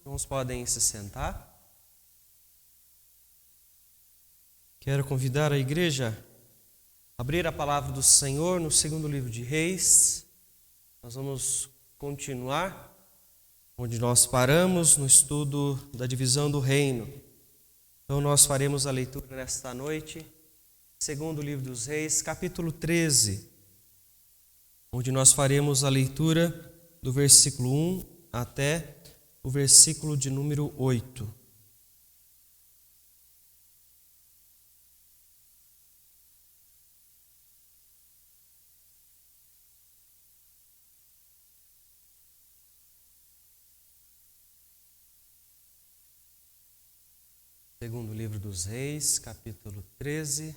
Irmãos podem se sentar. Quero convidar a igreja a abrir a palavra do Senhor no segundo livro de Reis. Nós vamos continuar onde nós paramos no estudo da divisão do reino. Então nós faremos a leitura nesta noite, segundo livro dos Reis, capítulo 13, onde nós faremos a leitura do versículo 1 até o versículo de número 8. Segundo livro dos Reis, capítulo 13.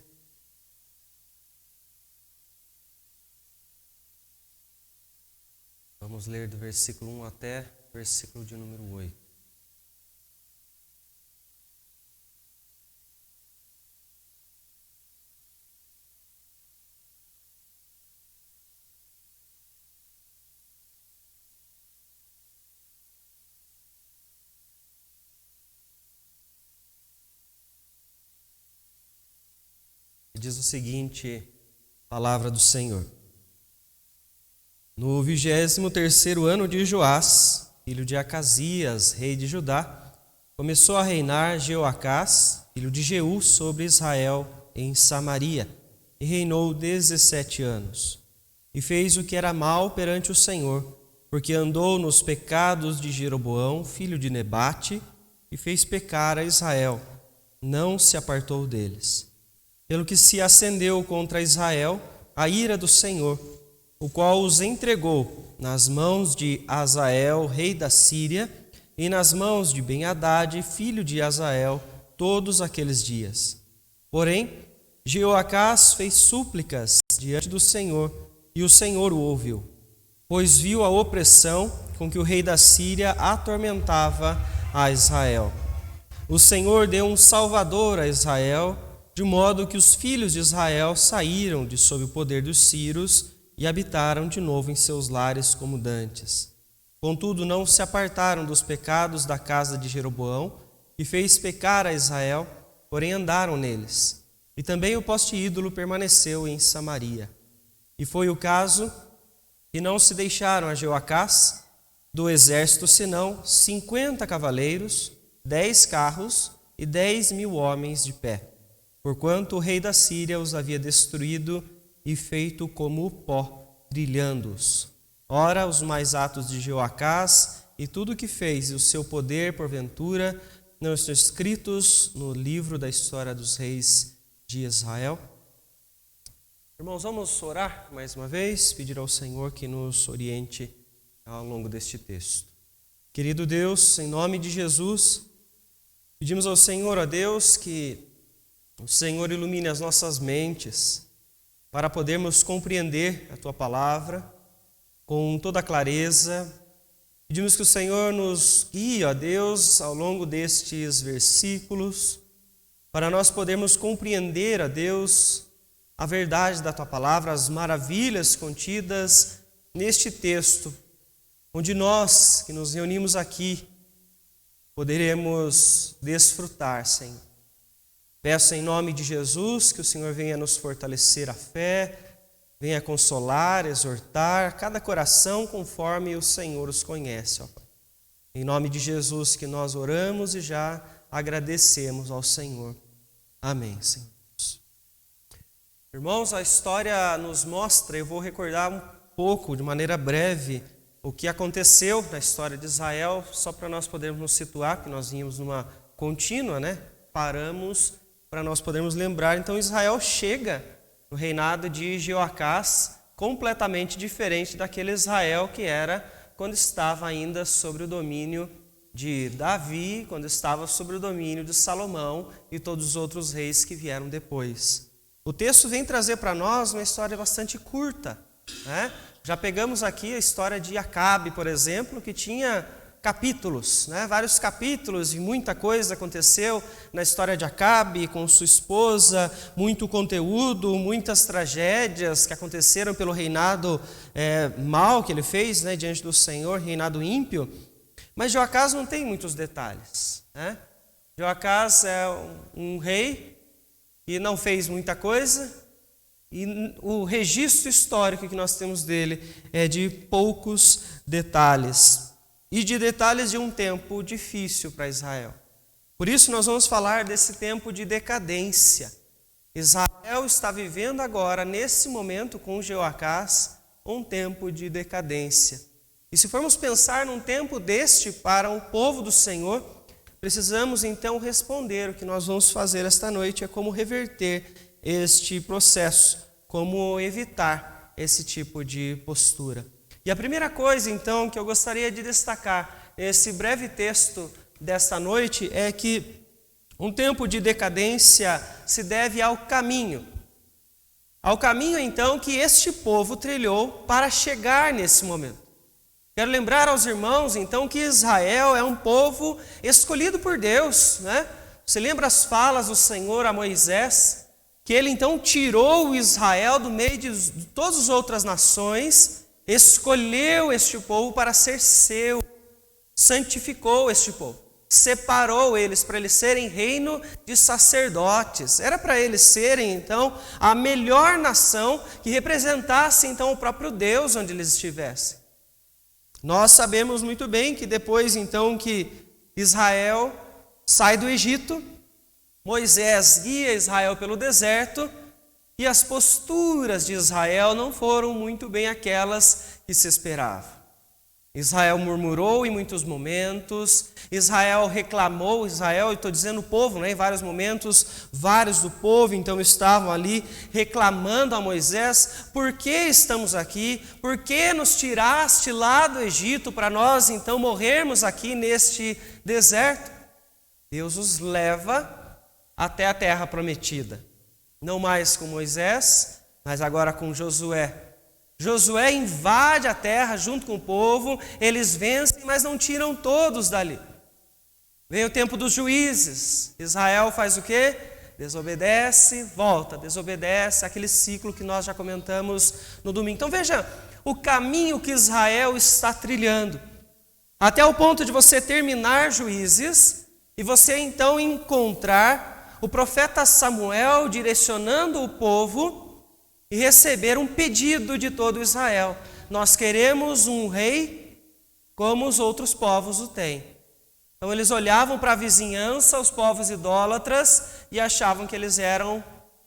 Vamos ler do versículo 1 até o versículo de número 8. Diz o seguinte, palavra do Senhor. No 23º ano de Joás, filho de Acasias, rei de Judá, começou a reinar Jeoacás, filho de Jeú, sobre Israel em Samaria, e reinou 17 anos. E fez o que era mal perante o Senhor, porque andou nos pecados de Jeroboão, filho de Nebate, e fez pecar a Israel, não se apartou deles. Pelo que se acendeu contra Israel a ira do Senhor, o qual os entregou nas mãos de Hazael, rei da Síria, e nas mãos de Ben-Hadad, filho de Hazael, todos aqueles dias. Porém, Jeoacás fez súplicas diante do Senhor, e o Senhor o ouviu, pois viu a opressão com que o rei da Síria atormentava a Israel. O Senhor deu um salvador a Israel, de modo que os filhos de Israel saíram de sob o poder dos sírios e habitaram de novo em seus lares como dantes. Contudo, não se apartaram dos pecados da casa de Jeroboão, que fez pecar a Israel, porém andaram neles. E também o poste ídolo permaneceu em Samaria. E foi o caso que não se deixaram a Jeoacás do exército, senão 50 cavaleiros, 10 carros e 10.000 homens de pé, porquanto o rei da Síria os havia destruído e feito como o pó, trilhando-os. Ora, os mais atos de Jeoacás e tudo o que fez e o seu poder, porventura, não estão escritos no livro da história dos reis de Israel? Irmãos, vamos orar mais uma vez, pedir ao Senhor que nos oriente ao longo deste texto. Querido Deus, em nome de Jesus, pedimos ao Senhor, ó Deus, que o Senhor ilumine as nossas mentes para podermos compreender a Tua palavra com toda clareza. Pedimos que o Senhor nos guie, ó Deus, ao longo destes versículos, para nós podermos compreender, ó Deus, a verdade da Tua palavra, as maravilhas contidas neste texto, onde nós que nos reunimos aqui poderemos desfrutar, Senhor. Peço em nome de Jesus que o Senhor venha nos fortalecer a fé, venha consolar, exortar cada coração conforme o Senhor os conhece, ó Pai. Em nome de Jesus que nós oramos e já agradecemos ao Senhor. Amém, Senhor. Irmãos, a história nos mostra, eu vou recordar um pouco, de maneira breve, o que aconteceu na história de Israel, só para nós podermos nos situar, porque nós vínhamos numa contínua, Paramos para nós podermos lembrar. Então Israel chega no reinado de Jeoacás completamente diferente daquele Israel que era quando estava ainda sobre o domínio de Davi, quando estava sobre o domínio de Salomão e todos os outros reis que vieram depois. O texto vem trazer para nós uma história bastante curta, Já pegamos aqui a história de Acabe, por exemplo, que tinha capítulos, vários capítulos, e muita coisa aconteceu na história de Acabe com sua esposa, muito conteúdo, muitas tragédias que aconteceram pelo reinado mau que ele fez diante do Senhor, reinado ímpio. Mas Joacás não tem muitos detalhes, né? Joacás é um rei que não fez muita coisa, e o registro histórico que nós temos dele é de poucos detalhes, e de detalhes de um tempo difícil para Israel. Por isso nós vamos falar desse tempo de decadência. Israel está vivendo agora, nesse momento, com Jeoacás, um tempo de decadência. E se formos pensar num tempo deste para o povo do Senhor, precisamos então responder. O que nós vamos fazer esta noite é como reverter este processo, como evitar esse tipo de postura. E a primeira coisa então que eu gostaria de destacar nesse breve texto desta noite é que um tempo de decadência se deve ao caminho então que este povo trilhou para chegar nesse momento. Quero lembrar aos irmãos, então, que Israel é um povo escolhido por Deus, né? Você lembra as falas do Senhor a Moisés? Que ele, então, tirou Israel do meio de todas as outras nações, escolheu este povo para ser seu, santificou este povo, separou eles para eles serem reino de sacerdotes. Era para eles serem, então, a melhor nação que representasse, então, o próprio Deus onde eles estivessem. Nós sabemos muito bem que depois, então, que Israel sai do Egito, Moisés guia Israel pelo deserto e as posturas de Israel não foram muito bem aquelas que se esperava. Israel murmurou em muitos momentos, Israel reclamou, eu estou dizendo o povo, né? Em vários momentos, vários do povo então estavam ali reclamando a Moisés: por que estamos aqui? Por que nos tiraste lá do Egito para nós então morrermos aqui neste deserto? Deus os leva até a terra prometida, não mais com Moisés, mas agora com Josué. Josué invade a terra junto com o povo, eles vencem, mas não tiram todos dali. Vem o tempo dos juízes, Israel faz o quê? Desobedece, volta, desobedece, aquele ciclo que nós já comentamos no domingo. Então veja o caminho que Israel está trilhando, até o ponto de você terminar Juízes, e você então encontrar o profeta Samuel direcionando o povo e receber um pedido de todo Israel: nós queremos um rei como os outros povos o têm. Então eles olhavam para a vizinhança, os povos idólatras, e achavam que eles eram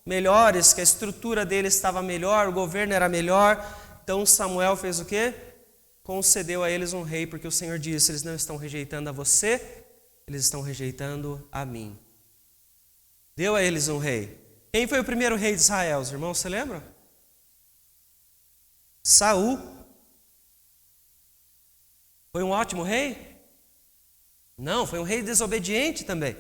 melhores, que a estrutura deles estava melhor, o governo era melhor. Então Samuel fez o quê? Concedeu a eles um rei, porque o Senhor disse: eles não estão rejeitando a você, eles estão rejeitando a mim. Deu a eles um rei. Quem foi o primeiro rei de Israel, os irmãos, você lembra? Saul. Foi um ótimo rei? Não, foi um rei desobediente também.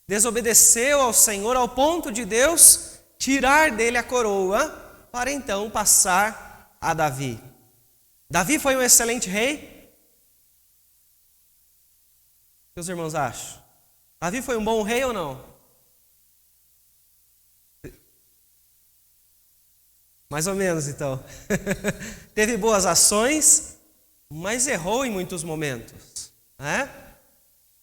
Desobedeceu ao Senhor ao ponto de Deus tirar dele a coroa para então passar a Davi. Davi foi um excelente rei? O que os irmãos acham? Davi foi um bom rei ou não? Mais ou menos, então. Teve boas ações, mas errou em muitos momentos, né?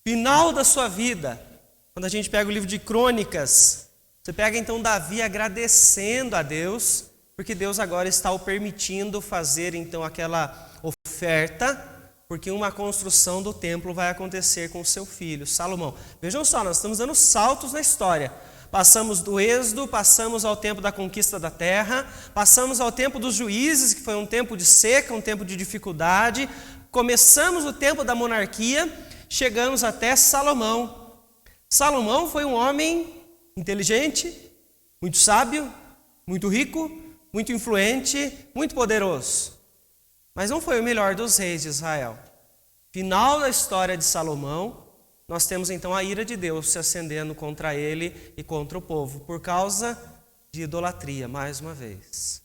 Final da sua vida, quando a gente pega o livro de Crônicas, você pega então Davi agradecendo a Deus, porque Deus agora está o permitindo fazer então aquela oferta, porque uma construção do templo vai acontecer com seu filho, Salomão. Vejam só, nós estamos dando saltos na história. Passamos do Êxodo, passamos ao tempo da conquista da terra, passamos ao tempo dos juízes, que foi um tempo de seca, um tempo de dificuldade, começamos o tempo da monarquia, chegamos até Salomão. Salomão foi um homem inteligente, muito sábio, muito rico, muito influente, muito poderoso, mas não foi o melhor dos reis de Israel. Final da história de Salomão, nós temos então a ira de Deus se acendendo contra ele e contra o povo, por causa de idolatria, mais uma vez.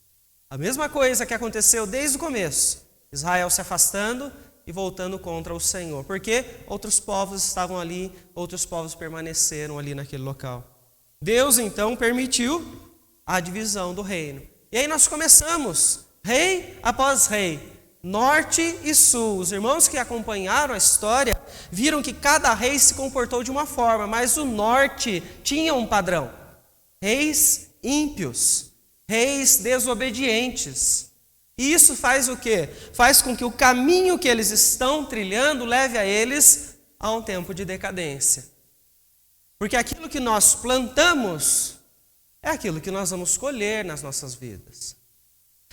A mesma coisa que aconteceu desde o começo, Israel se afastando e voltando contra o Senhor, porque outros povos estavam ali, outros povos permaneceram ali naquele local. Deus então permitiu a divisão do reino. E aí nós começamos, rei após rei. norte e sul. Os irmãos que acompanharam a história viram que cada rei se comportou de uma forma, mas o norte tinha um padrão. Reis ímpios, reis desobedientes. E isso faz o quê? Faz com que o caminho que eles estão trilhando leve a eles a um tempo de decadência. Porque aquilo que nós plantamos é aquilo que nós vamos colher nas nossas vidas.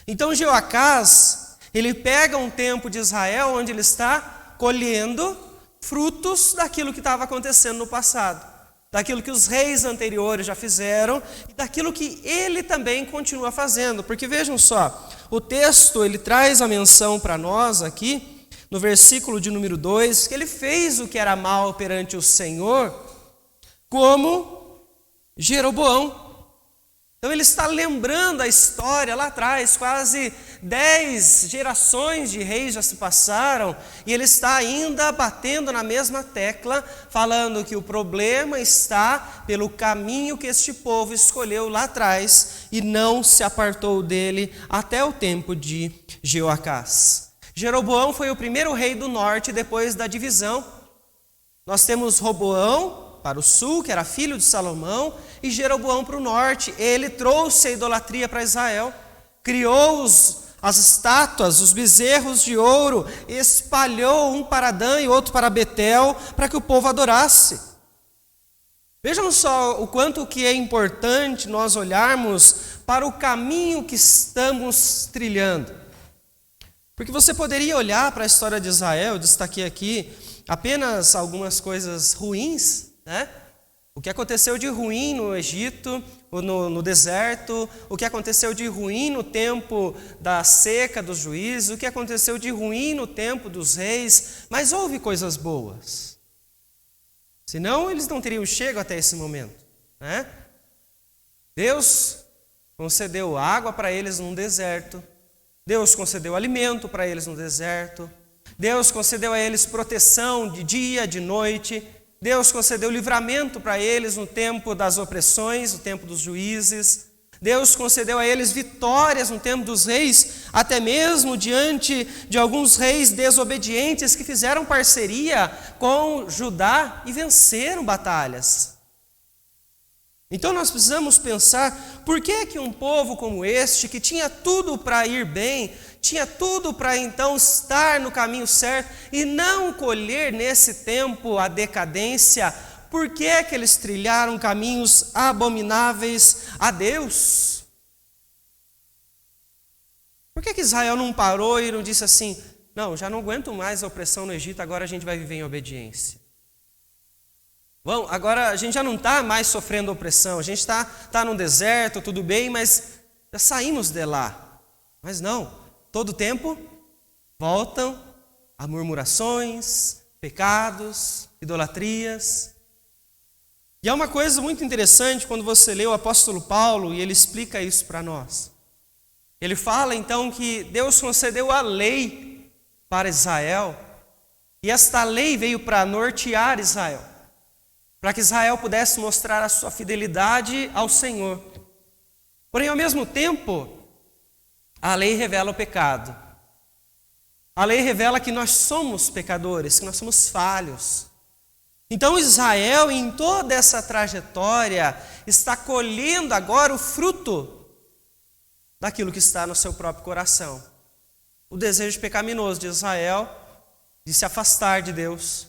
Então Jeoacás, ele pega um tempo de Israel onde ele está colhendo frutos daquilo que estava acontecendo no passado, daquilo que os reis anteriores já fizeram e daquilo que ele também continua fazendo. Porque vejam só, o texto ele traz a menção para nós aqui, no versículo de número 2, que ele fez o que era mal perante o Senhor, como Jeroboão. Então ele está lembrando a história lá atrás, quase 10 gerações de reis já se passaram, e ele está ainda batendo na mesma tecla, falando que o problema está pelo caminho que este povo escolheu lá atrás e não se apartou dele até o tempo de Jeoacás. Jeroboão foi o primeiro rei do norte depois da divisão. Nós temos Roboão para o sul, que era filho de Salomão, e Jeroboão para o norte. Ele trouxe a idolatria para Israel, criou as estátuas, os bezerros de ouro, espalhou um para Dan e outro para Betel, para que o povo adorasse. Vejam só o quanto que é importante nós olharmos para o caminho que estamos trilhando. Porque você poderia olhar para a história de Israel, eu destaquei aqui apenas algumas coisas ruins, né? O que aconteceu de ruim no Egito, no deserto, o que aconteceu de ruim no tempo da seca dos juízes, o que aconteceu de ruim no tempo dos reis, mas houve coisas boas. Senão eles não teriam chegado até esse momento, né? Deus concedeu água para eles num deserto, Deus concedeu alimento para eles no deserto, Deus concedeu a eles proteção de dia, de noite, Deus concedeu livramento para eles no tempo das opressões, no tempo dos juízes, Deus concedeu a eles vitórias no tempo dos reis, até mesmo diante de alguns reis desobedientes que fizeram parceria com Judá e venceram batalhas. Então nós precisamos pensar, por que um povo como este, que tinha tudo para ir bem, tinha tudo para então estar no caminho certo e não colher nesse tempo a decadência, por que eles trilharam caminhos abomináveis a Deus? Por que Israel não parou e não disse assim, não, já não aguento mais a opressão no Egito, agora a gente vai viver em obediência? Bom, agora a gente já não está mais sofrendo opressão, a gente está no deserto, tudo bem, mas já saímos de lá. Mas não, todo tempo voltam a murmurações, pecados, idolatrias. E é uma coisa muito interessante quando você lê o apóstolo Paulo e ele explica isso para nós. Ele fala então que Deus concedeu a lei para Israel, e esta lei veio para nortear Israel, para que Israel pudesse mostrar a sua fidelidade ao Senhor. Porém, ao mesmo tempo, a lei revela o pecado. A lei revela que nós somos pecadores, que nós somos falhos. Então Israel, em toda essa trajetória, está colhendo agora o fruto daquilo que está no seu próprio coração. O desejo pecaminoso de Israel de se afastar de Deus,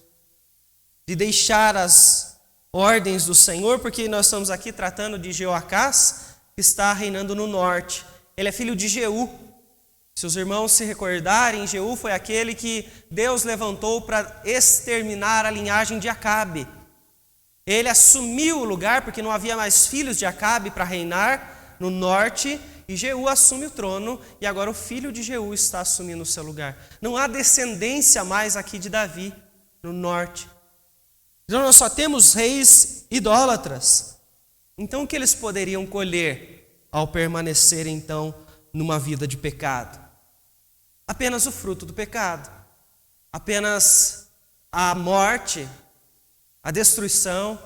de deixar as ordens do Senhor, porque nós estamos aqui tratando de Jeoacás, que está reinando no norte. Ele é filho de Jeú. Se os irmãos se recordarem, Jeú foi aquele que Deus levantou para exterminar a linhagem de Acabe. Ele assumiu o lugar, porque não havia mais filhos de Acabe para reinar no norte, e Jeú assume o trono, e agora o filho de Jeú está assumindo o seu lugar. Não há descendência mais aqui de Davi, no norte. Então nós só temos reis idólatras. Então o que eles poderiam colher ao permanecer então numa vida de pecado? Apenas o fruto do pecado. Apenas a morte, a destruição,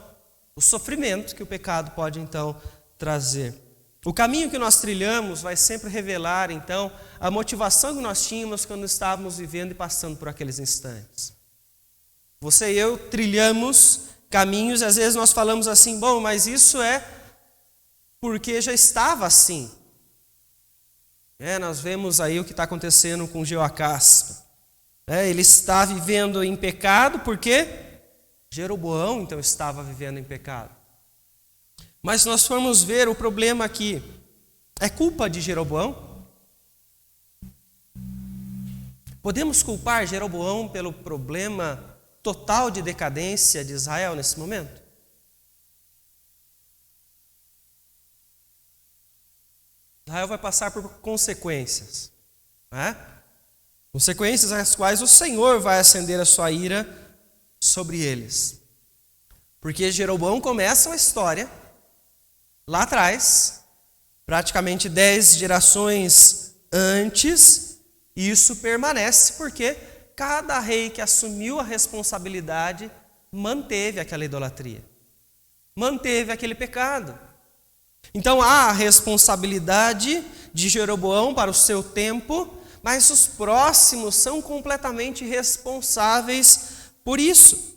o sofrimento que o pecado pode então trazer. O caminho que nós trilhamos vai sempre revelar, então, a motivação que nós tínhamos quando estávamos vivendo e passando por aqueles instantes. Você e eu trilhamos caminhos e às vezes nós falamos assim, bom, mas isso é porque já estava assim. Nós vemos aí o que está acontecendo com Jeoacás. Ele está vivendo em pecado porque Jeroboão, então, estava vivendo em pecado. Mas se nós formos ver o problema aqui, é culpa de Jeroboão? Podemos culpar Jeroboão pelo problema total de decadência de Israel nesse momento? Israel vai passar por consequências, consequências às quais o Senhor vai acender a sua ira sobre eles. Porque Jeroboão começa uma história lá atrás, praticamente 10 gerações antes, e isso permanece porque cada rei que assumiu a responsabilidade manteve aquela idolatria, manteve aquele pecado. Então há a responsabilidade de Jeroboão para o seu tempo, mas os próximos são completamente responsáveis por isso.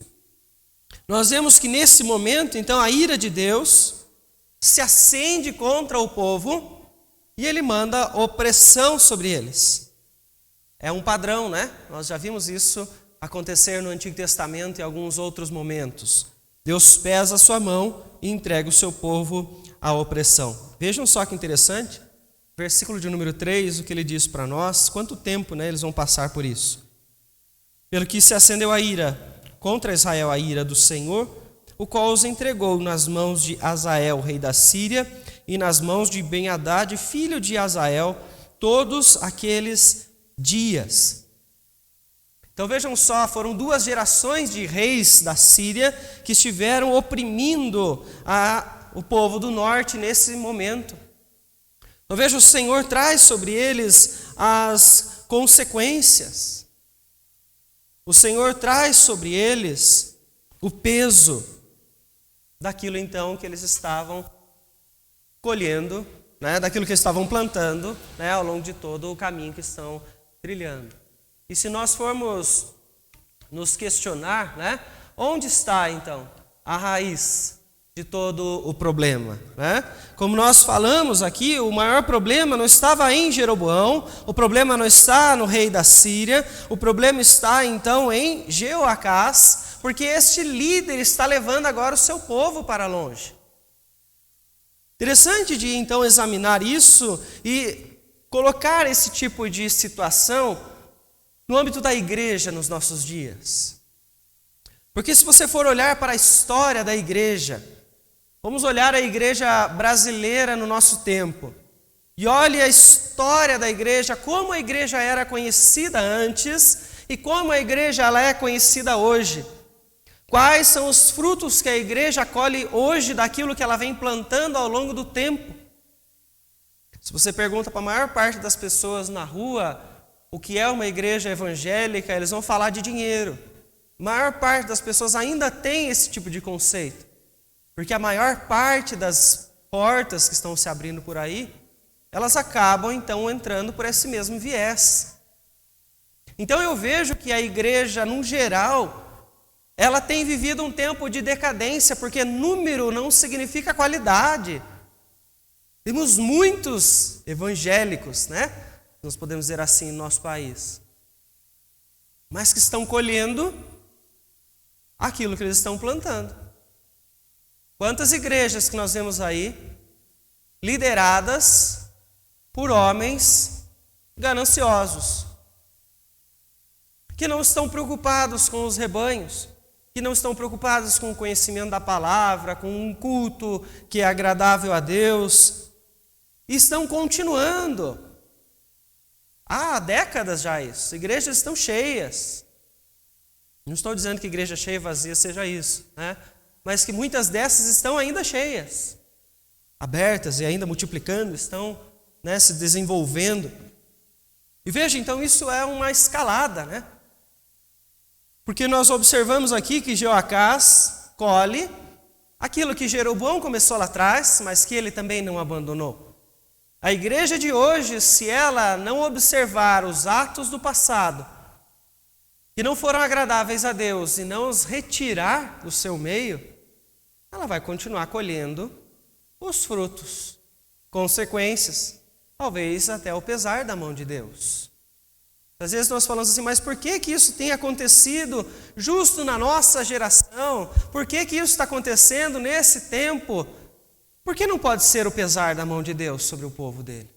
Nós vemos que nesse momento, então, a ira de Deus se acende contra o povo e ele manda opressão sobre eles. É um padrão, né? Nós já vimos isso acontecer no Antigo Testamento e em alguns outros momentos. Deus pesa a sua mão e entrega o seu povo à opressão. Vejam só que interessante, versículo de número 3, o que ele diz para nós, quanto tempo, eles vão passar por isso. Pelo que se acendeu a ira contra Israel, a ira do Senhor, o qual os entregou nas mãos de Hazael, rei da Síria, e nas mãos de Ben-Hadad, filho de Hazael, todos aqueles dias. Então vejam só, foram 2 gerações de reis da Síria que estiveram oprimindo o povo do norte nesse momento. Então veja, o Senhor traz sobre eles as consequências. O Senhor traz sobre eles o peso daquilo então que eles estavam colhendo, daquilo que eles estavam plantando, ao longo de todo o caminho que estão trilhando. E se nós formos nos questionar, onde está então a raiz de todo o problema? Como nós falamos aqui, o maior problema não estava em Jeroboão, o problema não está no rei da Síria, o problema está então em Jeoacás, porque este líder está levando agora o seu povo para longe. Interessante de então examinar isso e colocar esse tipo de situação no âmbito da igreja nos nossos dias. Porque se você for olhar para a história da igreja, vamos olhar a igreja brasileira no nosso tempo, e olhe a história da igreja, como a igreja era conhecida antes e como a igreja ela é conhecida hoje. Quais são os frutos que a igreja colhe hoje daquilo que ela vem plantando ao longo do tempo? Se você pergunta para a maior parte das pessoas na rua o que é uma igreja evangélica, eles vão falar de dinheiro. A maior parte das pessoas ainda tem esse tipo de conceito, porque a maior parte das portas que estão se abrindo por aí, elas acabam então entrando por esse mesmo viés. Então eu vejo que a igreja, no geral, ela tem vivido um tempo de decadência, porque número não significa qualidade. Temos muitos evangélicos, nós podemos dizer assim, no nosso país, mas que estão colhendo aquilo que eles estão plantando. Quantas igrejas que nós vemos aí, lideradas por homens gananciosos, que não estão preocupados com os rebanhos, que não estão preocupados com o conhecimento da palavra, com um culto que é agradável a Deus, e estão continuando. Há décadas já isso, igrejas estão cheias. Não estou dizendo que igreja cheia e vazia seja isso, mas que muitas dessas estão ainda cheias, abertas e ainda multiplicando, estão se desenvolvendo. E veja, então isso é uma escalada, porque nós observamos aqui que Jeoacás colhe aquilo que Jeroboão começou lá atrás, mas que ele também não abandonou. A igreja de hoje, se ela não observar os atos do passado, que não foram agradáveis a Deus, e não os retirar do seu meio, ela vai continuar colhendo os frutos, consequências, talvez até o pesar da mão de Deus. Às vezes nós falamos assim, mas por que isso tem acontecido justo na nossa geração? Por que isso está acontecendo nesse tempo? Por que não pode ser o pesar da mão de Deus sobre o povo dele?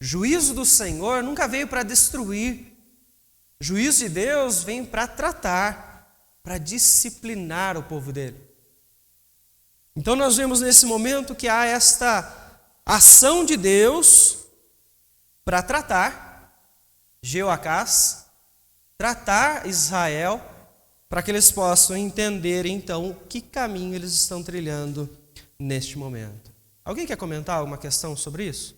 Juízo do Senhor nunca veio para destruir. Juízo de Deus vem para tratar, para disciplinar o povo dele. Então nós vemos nesse momento que há esta ação de Deus para tratar Jeoacás, tratar Israel, para que eles possam entender então que caminho eles estão trilhando neste momento. Alguém quer comentar alguma questão sobre isso?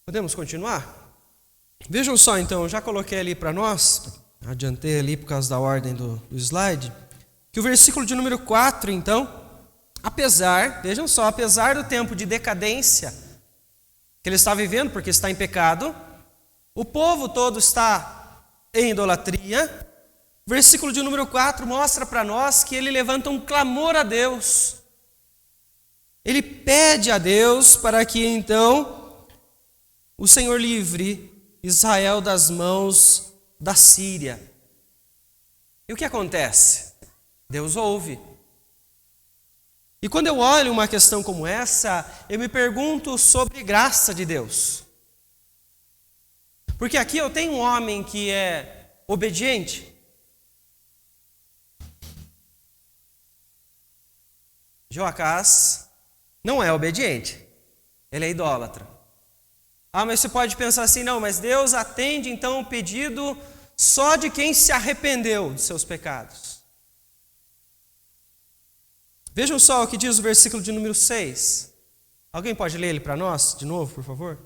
Podemos continuar? Vejam só então, eu já coloquei ali para nós, adiantei ali por causa da ordem do slide, que o versículo de número 4 então, vejam só, apesar do tempo de decadência que ele está vivendo, porque está em pecado, o povo todo está em idolatria. Versículo de número 4 mostra para nós que ele levanta um clamor a Deus. Ele pede a Deus para que então o Senhor livre Israel das mãos da Síria. E o que acontece? Deus ouve. E quando eu olho uma questão como essa, eu me pergunto sobre graça de Deus. Porque aqui eu tenho um homem que é obediente. Jeoacás não é obediente, ele é idólatra. Mas você pode pensar assim, não, mas Deus atende então o pedido só de quem se arrependeu de seus pecados. Vejam só o que diz o versículo de número 6. Alguém pode ler ele para nós, de novo, por favor?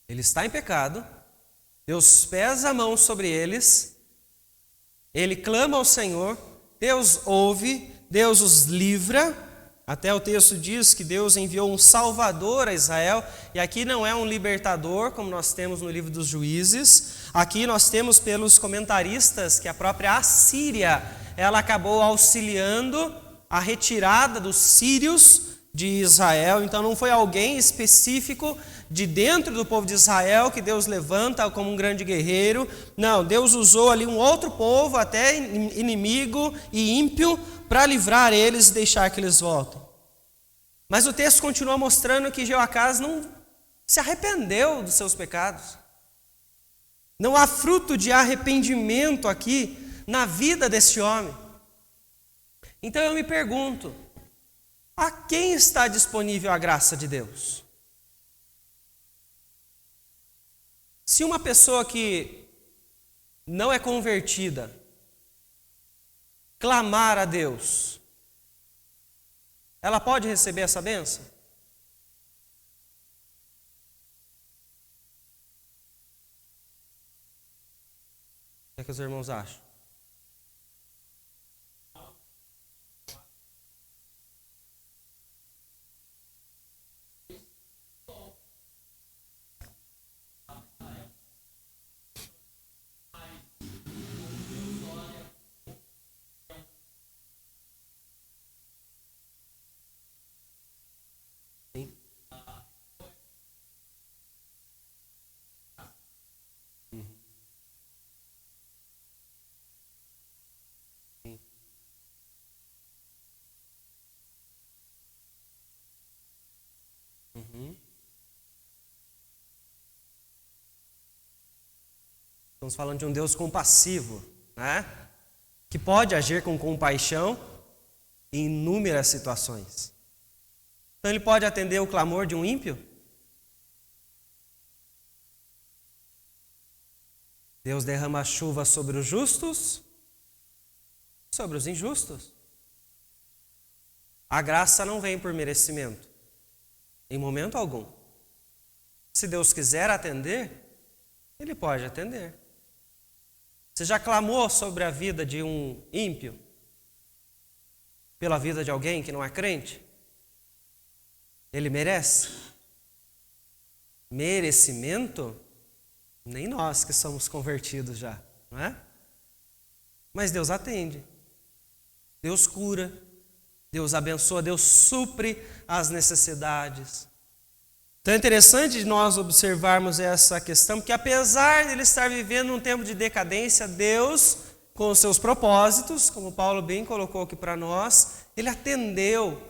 Ele está em pecado, Deus pesa a mão sobre eles, ele clama ao Senhor, Deus ouve, Deus os livra. Até o texto diz que Deus enviou um salvador a Israel, e aqui não é um libertador, como nós temos no livro dos Juízes. Aqui nós temos pelos comentaristas que a própria Assíria, ela acabou auxiliando a retirada dos sírios de Israel. Então não foi alguém específico de dentro do povo de Israel que Deus levanta como um grande guerreiro. Não, Deus usou ali um outro povo, até inimigo e ímpio, para livrar eles e deixar que eles voltem. Mas o texto continua mostrando que Jeoacás não se arrependeu dos seus pecados. Não há fruto de arrependimento aqui na vida desse homem. Então eu me pergunto, a quem está disponível a graça de Deus? Se uma pessoa que não é convertida clamar a Deus, ela pode receber essa bênção? O que os irmãos acham? Estamos falando de um Deus compassivo, né? Que pode agir com compaixão em inúmeras situações. Então ele pode atender o clamor de um ímpio? Deus derrama chuva sobre os justos sobre os injustos. A graça não vem por merecimento, em momento algum. Se Deus quiser atender, Ele pode atender. Você já clamou sobre a vida de um ímpio? Pela vida de alguém que não é crente? Ele merece? Merecimento? Nem nós que somos convertidos já, não é? Mas Deus atende. Deus cura. Deus abençoa. Deus supre as necessidades. Então é interessante nós observarmos essa questão, porque apesar de ele estar vivendo um tempo de decadência, Deus, com os seus propósitos, como Paulo bem colocou aqui para nós, Ele atendeu,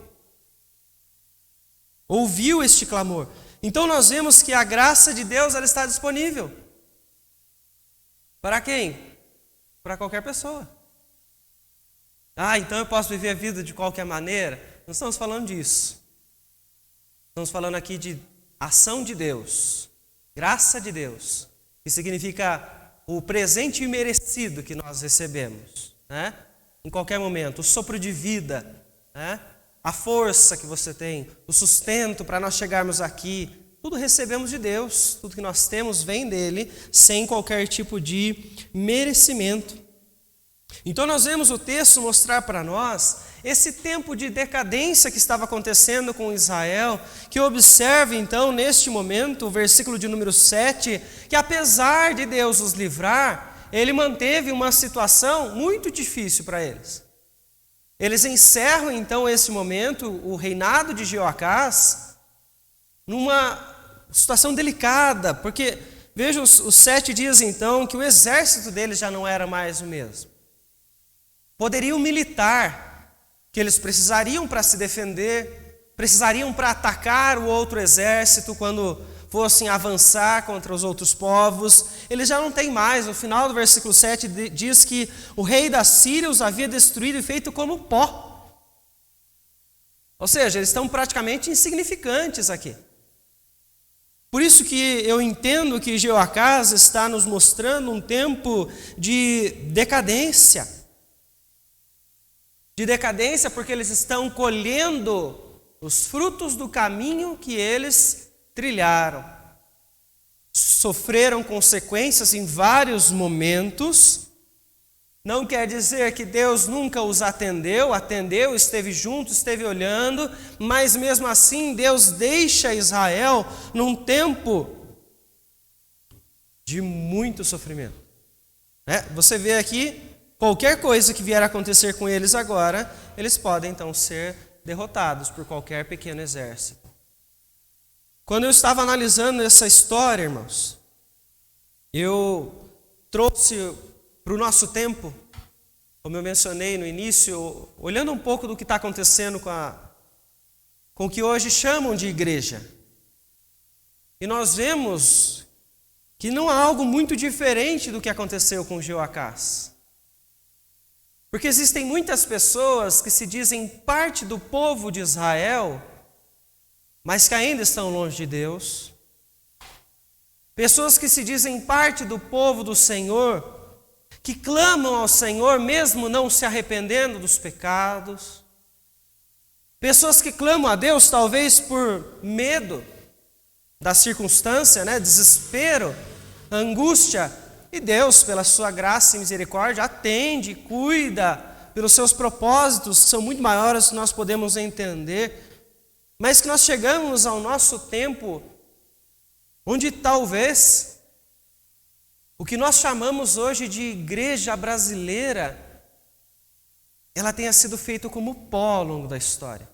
ouviu este clamor. Então nós vemos que a graça de Deus ela está disponível. Para quem? Para qualquer pessoa. Então eu posso viver a vida de qualquer maneira? Não estamos falando disso. Estamos falando aqui de ação de Deus, graça de Deus, que significa o presente imerecido que nós recebemos, né? Em qualquer momento, o sopro de vida, né? A força que você tem, o sustento para nós chegarmos aqui, tudo recebemos de Deus, tudo que nós temos vem dele, sem qualquer tipo de merecimento. Então nós vemos o texto mostrar para nós esse tempo de decadência que estava acontecendo com Israel, que observe então neste momento, o versículo de número 7, que apesar de Deus os livrar, Ele manteve uma situação muito difícil para eles. Eles encerram então esse momento, o reinado de Jeoacás, numa situação delicada, porque veja os 7 dias então que o exército deles já não era mais o mesmo. Poderiam militar, que eles precisariam para se defender, precisariam para atacar o outro exército quando fossem avançar contra os outros povos. Eles já não têm mais. No final do versículo 7 diz que o rei da Síria os havia destruído e feito como pó. Ou seja, eles estão praticamente insignificantes aqui. Por isso que eu entendo que Jeoacás está nos mostrando um tempo de decadência. De decadência porque eles estão colhendo os frutos do caminho que eles trilharam. Sofreram consequências em vários momentos. Não quer dizer que Deus nunca os atendeu, esteve junto, esteve olhando, mas mesmo assim Deus deixa Israel num tempo de muito sofrimento. Você vê aqui, qualquer coisa que vier a acontecer com eles agora, eles podem então ser derrotados por qualquer pequeno exército. Quando eu estava analisando essa história, irmãos, eu trouxe para o nosso tempo, como eu mencionei no início, olhando um pouco do que está acontecendo com o que hoje chamam de igreja. E nós vemos que não há algo muito diferente do que aconteceu com Jeoacás. Porque existem muitas pessoas que se dizem parte do povo de Israel, mas que ainda estão longe de Deus. Pessoas que se dizem parte do povo do Senhor, que clamam ao Senhor mesmo não se arrependendo dos pecados. Pessoas que clamam a Deus talvez por medo da circunstância, desespero, angústia. E Deus, pela sua graça e misericórdia, atende, cuida pelos seus propósitos, que são muito maiores do que nós podemos entender, mas que nós chegamos ao nosso tempo, onde talvez o que nós chamamos hoje de igreja brasileira, ela tenha sido feita como pó ao longo da história.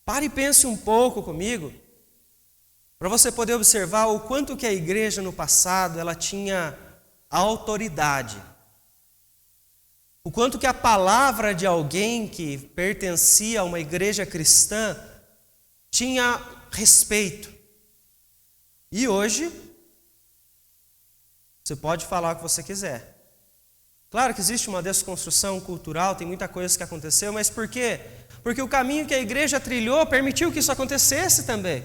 Pare e pense um pouco comigo, para você poder observar o quanto que a igreja no passado ela tinha autoridade. O quanto que a palavra de alguém que pertencia a uma igreja cristã tinha respeito. E hoje, você pode falar o que você quiser. Claro que existe uma desconstrução cultural, tem muita coisa que aconteceu, mas por quê? Porque o caminho que a igreja trilhou permitiu que isso acontecesse também.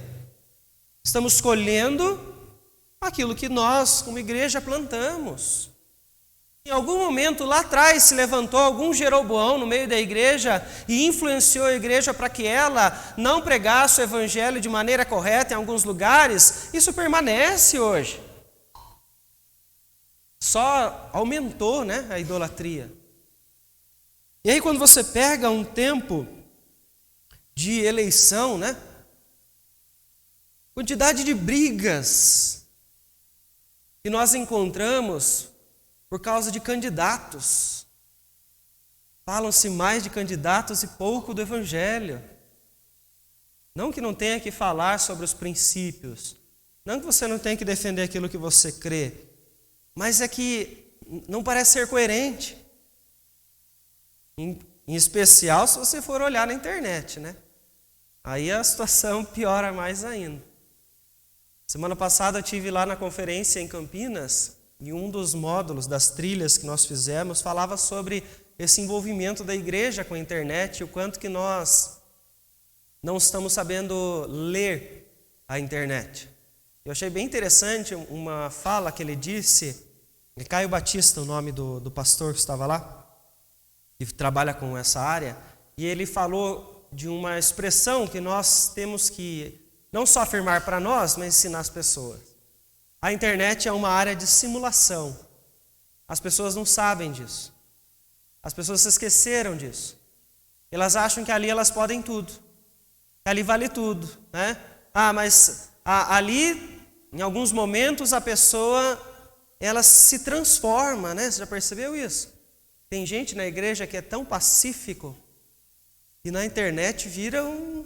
Estamos colhendo aquilo que nós, como igreja, plantamos. Em algum momento lá atrás se levantou algum Jeroboão no meio da igreja e influenciou a igreja para que ela não pregasse o evangelho de maneira correta em alguns lugares. Isso permanece hoje. Só aumentou, né, a idolatria. E aí quando você pega um tempo de eleição, né, quantidade de brigas que nós encontramos por causa de candidatos. Falam-se mais de candidatos e pouco do evangelho. Não que não tenha que falar sobre os princípios, não que você não tenha que defender aquilo que você crê, mas é que não parece ser coerente. Em especial se você for olhar na internet, né? Aí a situação piora mais ainda. Semana passada eu estive lá na conferência em Campinas, e um dos módulos das trilhas que nós fizemos falava sobre esse envolvimento da igreja com a internet e o quanto que nós não estamos sabendo ler a internet. Eu achei bem interessante uma fala que ele disse, Caio Batista, o nome do pastor que estava lá, que trabalha com essa área, e ele falou de uma expressão que nós temos que não só afirmar para nós, mas ensinar as pessoas. A internet é uma área de simulação. As pessoas não sabem disso. As pessoas se esqueceram disso. Elas acham que ali elas podem tudo. Que ali vale tudo, né? Mas ali, em alguns momentos, a pessoa, ela se transforma, né? Você já percebeu isso? Tem gente na igreja que é tão pacífico e na internet vira um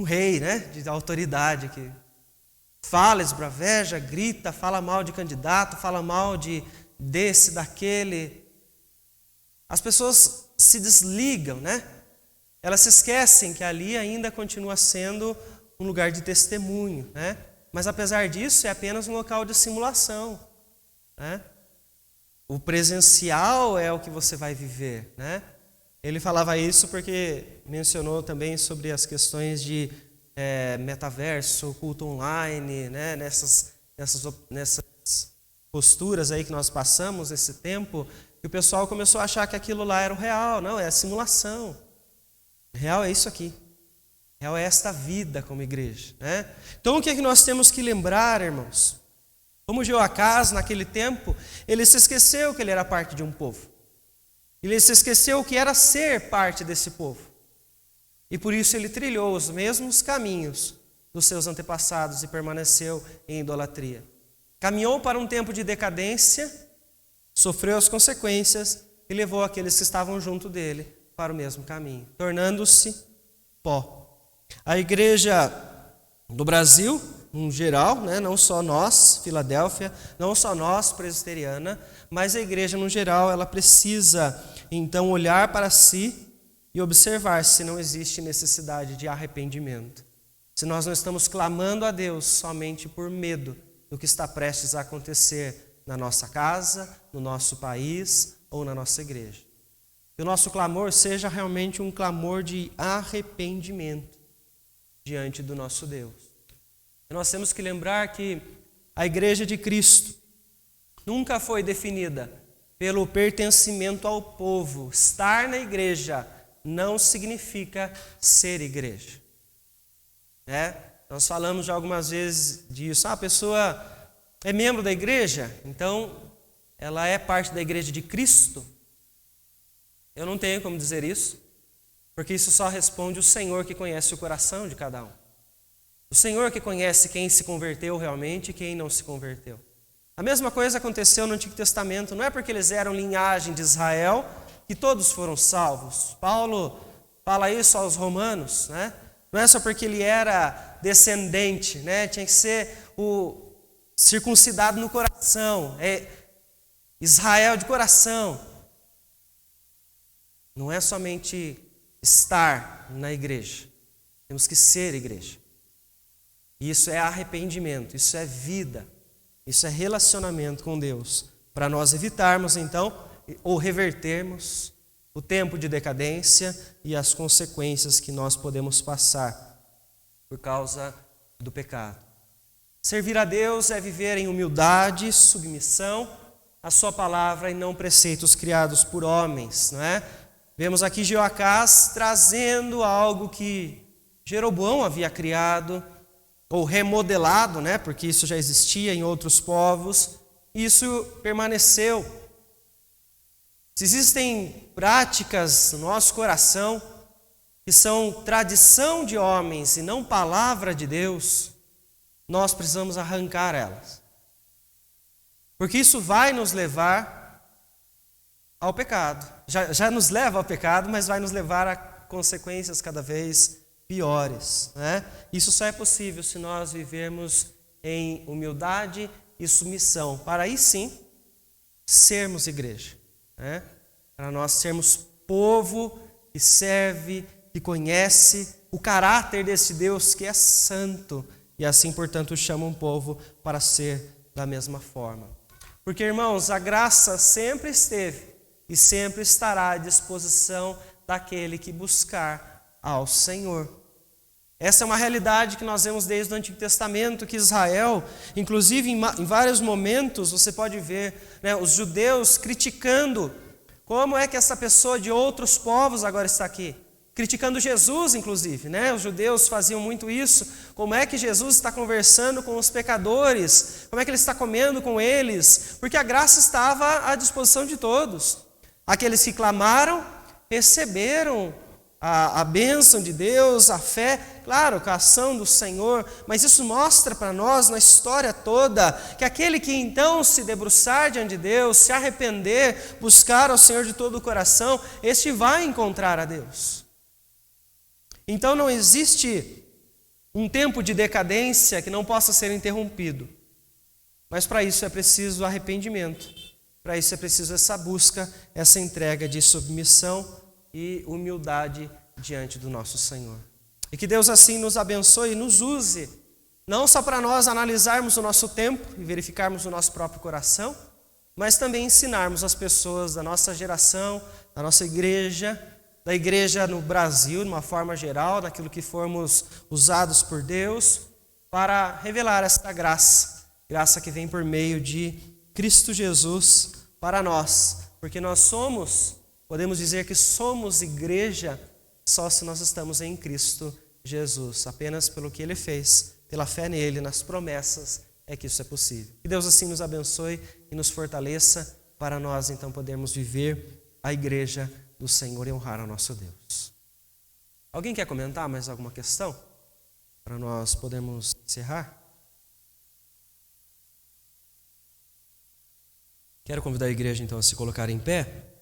rei, né? De autoridade que fala, esbraveja, grita, fala mal de candidato, fala mal desse, daquele. As pessoas se desligam, né? Elas se esquecem que ali ainda continua sendo um lugar de testemunho, né? Mas apesar disso, é apenas um local de simulação, né? O presencial é o que você vai viver, né? Ele falava isso porque mencionou também sobre as questões de metaverso, culto online, né? Nessas posturas aí que nós passamos esse tempo, e o pessoal começou a achar que aquilo lá era o real. Não, é a simulação. O real é isso aqui. O real é esta vida como igreja, né? Então o que é que nós temos que lembrar, irmãos? Como Jeoacás, naquele tempo, ele se esqueceu que ele era parte de um povo. Ele se esqueceu que era ser parte desse povo. E por isso ele trilhou os mesmos caminhos dos seus antepassados e permaneceu em idolatria. Caminhou para um tempo de decadência, sofreu as consequências e levou aqueles que estavam junto dele para o mesmo caminho, tornando-se pó. A igreja do Brasil, em geral, né, não só nós, Filadélfia, não só nós, presbiteriana, mas a igreja no geral, ela precisa então olhar para si e observar se não existe necessidade de arrependimento. Se nós não estamos clamando a Deus somente por medo do que está prestes a acontecer na nossa casa, no nosso país ou na nossa igreja. Que o nosso clamor seja realmente um clamor de arrependimento diante do nosso Deus. E nós temos que lembrar que a igreja de Cristo nunca foi definida pelo pertencimento ao povo. Estar na igreja não significa ser igreja. Nós falamos já algumas vezes disso. A pessoa é membro da igreja, então ela é parte da igreja de Cristo. Eu não tenho como dizer isso, porque isso só responde o Senhor que conhece o coração de cada um. O Senhor que conhece quem se converteu realmente e quem não se converteu. A mesma coisa aconteceu no Antigo Testamento. Não é porque eles eram linhagem de Israel que todos foram salvos. Paulo fala isso aos romanos, né? Não é só porque ele era descendente, né? Tinha que ser o circuncidado no coração, Israel de coração. Não é somente estar na igreja, temos que ser igreja. Isso é arrependimento, isso é vida, isso é relacionamento com Deus, para nós evitarmos então, ou revertermos o tempo de decadência e as consequências que nós podemos passar por causa do pecado. Servir a Deus é viver em humildade, submissão a sua palavra e não preceitos criados por homens, não é? Vemos aqui Jeoacás trazendo algo que Jeroboão havia criado, ou remodelado, né? Porque isso já existia em outros povos, e isso permaneceu. Se existem práticas no nosso coração que são tradição de homens e não palavra de Deus, nós precisamos arrancar elas. Porque isso vai nos levar ao pecado. Já nos leva ao pecado, mas vai nos levar a consequências cada vez piores, né? Isso só é possível se nós vivermos em humildade e submissão, para aí sim sermos igreja, né? Para nós sermos povo que serve, que conhece o caráter desse Deus que é santo, e assim, portanto, chama um povo para ser da mesma forma. Porque, irmãos, a graça sempre esteve e sempre estará à disposição daquele que buscar ao Senhor. Essa é uma realidade que nós vemos desde o Antigo Testamento, que Israel, inclusive em vários momentos, você pode ver, né, os judeus criticando como é que essa pessoa de outros povos agora está aqui. Criticando Jesus, inclusive, né? Os judeus faziam muito isso. Como é que Jesus está conversando com os pecadores? Como é que ele está comendo com eles? Porque a graça estava à disposição de todos. Aqueles que clamaram, receberam a bênção de Deus, a fé, claro, com a ação do Senhor, mas isso mostra para nós, na história toda, que aquele que então se debruçar diante de Deus, se arrepender, buscar ao Senhor de todo o coração, este vai encontrar a Deus. Então não existe um tempo de decadência que não possa ser interrompido, mas para isso é preciso arrependimento, para isso é preciso essa busca, essa entrega de submissão e humildade diante do nosso Senhor. E que Deus assim nos abençoe e nos use, não só para nós analisarmos o nosso tempo e verificarmos o nosso próprio coração, mas também ensinarmos as pessoas da nossa geração, da nossa igreja, da igreja no Brasil, de uma forma geral, naquilo que formos usados por Deus, para revelar esta graça, graça que vem por meio de Cristo Jesus para nós, porque nós podemos dizer que somos igreja só se nós estamos em Cristo Jesus. Apenas pelo que Ele fez, pela fé nele, nas promessas, é que isso é possível. Que Deus assim nos abençoe e nos fortaleça para nós então podermos viver a igreja do Senhor e honrar ao nosso Deus. Alguém quer comentar mais alguma questão? Para nós podermos encerrar? Quero convidar a igreja então a se colocar em pé.